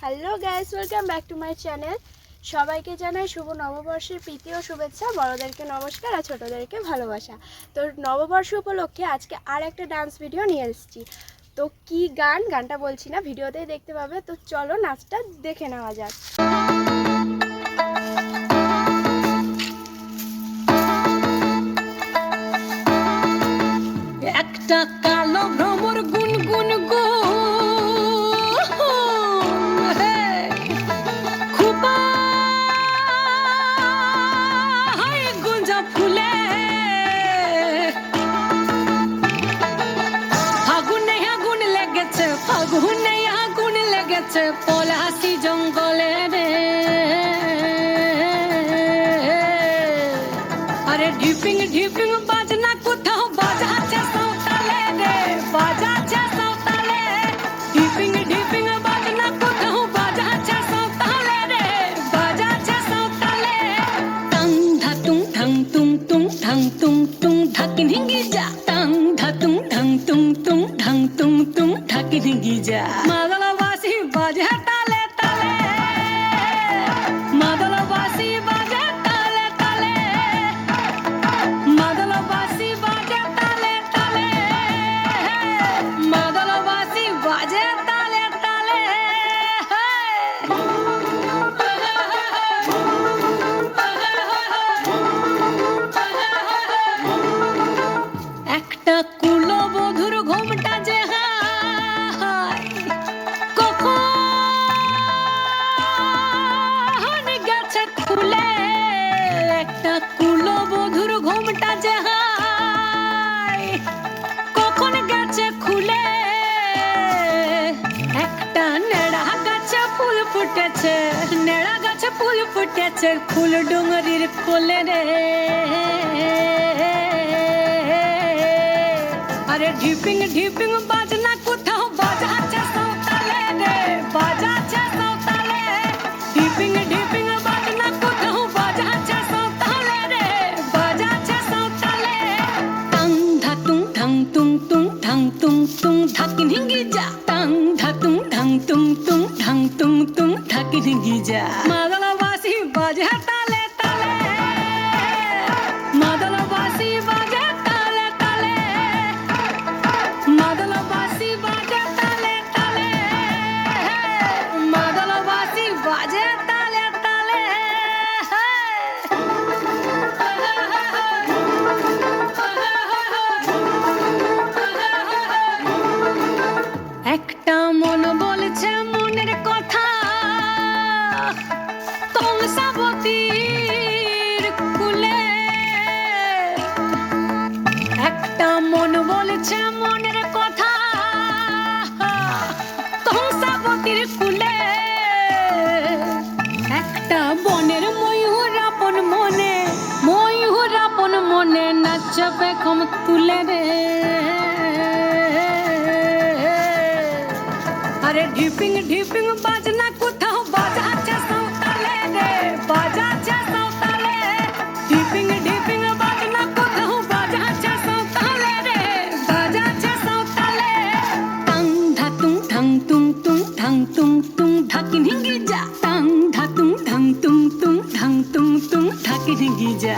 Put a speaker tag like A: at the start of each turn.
A: Hello guys, welcome back to my channel. সবাইকে জানাই শুভ নববর্ষের প্রীতি ও শুভেচ্ছা। বড়োদেরকে নমস্কার আর ছোটোদেরকে ভালোবাসা। তো নববর্ষ উপলক্ষে আজকে আর একটা ডান্স ভিডিও নিয়ে এসেছি। তো কি গানটা বলছি না, ভিডিওতেই দেখতে পাবে। তো চলো নাচটা দেখে নেওয়া যাক।
B: একটা কালো ভ্রমর গুনগুন গো খুবা গুঞ্জা ফুলে ফাগুনে আগুন লেগেছে পলাশি জঙ্গলে রে। আরে ঢিপিং ঢিপিং বাজনা কোথাও বাজাচ্ছে সাঁওতালে রে, বাজাচ্ছে সাঁওতালে। ঢিপিং ঢিপিং বাজনা কোথাও বাজাচ্ছে সাঁওতালে রে, বাজাচ্ছে সাঁওতালে। টাং ধাতুং ঠাং তুং তুং ঠাং তুং তুং ঢাকিন হিঙ্গি যা। টাং ধাতুং ঠাং তুং তুং ঠাং তুং তুং ঢাকিন হিঙ্গি যা। মাদলবাসী বাজে তালে তালে, মাদলবাসী বাজে তালে তালে, মাদলবাসী বাজে তালে তালে, মাদলবাসী বাজে তালে তালে। একটা কুলবধূর ঘোমটা যে কখন গেছে খুলে, একটা কুলবধূর ঘোমটা যে কখন গেছে খুলে। একটা নেড়া গাছে ফুল ফুটেছে, নেড়া গাছে ফুল ফুটেছে ফুল ডুঙরির কোলে রে। আরে ঢিপিং ঢিপিং বাজনা কোথাও বাজাচ্ছে সাঁওতালে রে, বাজাচ্ছে সাঁওতালে। ঢিপিং ঢিপিং বাজনা কোথাও বাজাচ্ছে সাঁওতালে রে, বাজাচ্ছে সাঁওতালে। টাং ধাতুং ঠাং তুং তুং ঠাং তুং তুং ঢাকিন হিঙ্গি যা। টাং ধাতুং ঠাং তুং তুং ঠাং তুং তুং ঢাকিন হিঙ্গি যা। মাদলবাসী বাজে তালে তালে, মাদলবাসী বাজে তালে তালে, মাদলবাসী বাজে তালে তালে, মাদলবাসী বাজে তালে তালে। একটা মন বলছে মনের কথা কংসাবতীর কুলে। একটা মন বলছে মনের কথা কংসাবতীর কুলে। একটা বনের ময়ূর আপন মনে, ময়ূর আপন মনে নাচবে কম তুলে রে। আরে ঢিপিং ঢিপিং বাজনা কোথাও বাজাচ্ছে সাঁওতালে রে, বাজাচ্ছে সাঁওতালে। ঢিপিং ঢিপিং বাজনা কোথাও বাজাচ্ছে সাঁওতালে রে, বাজাচ্ছে সাঁওতালে। টাং ধাতুং ঠাং তুং তুং ঠাং তুং তুং ঢাকিন হিঙ্গি যা। টাং ধাতুং ঠাং তুং তুং ঠাং তুং তুং ঢাকিন হিঙ্গি যা।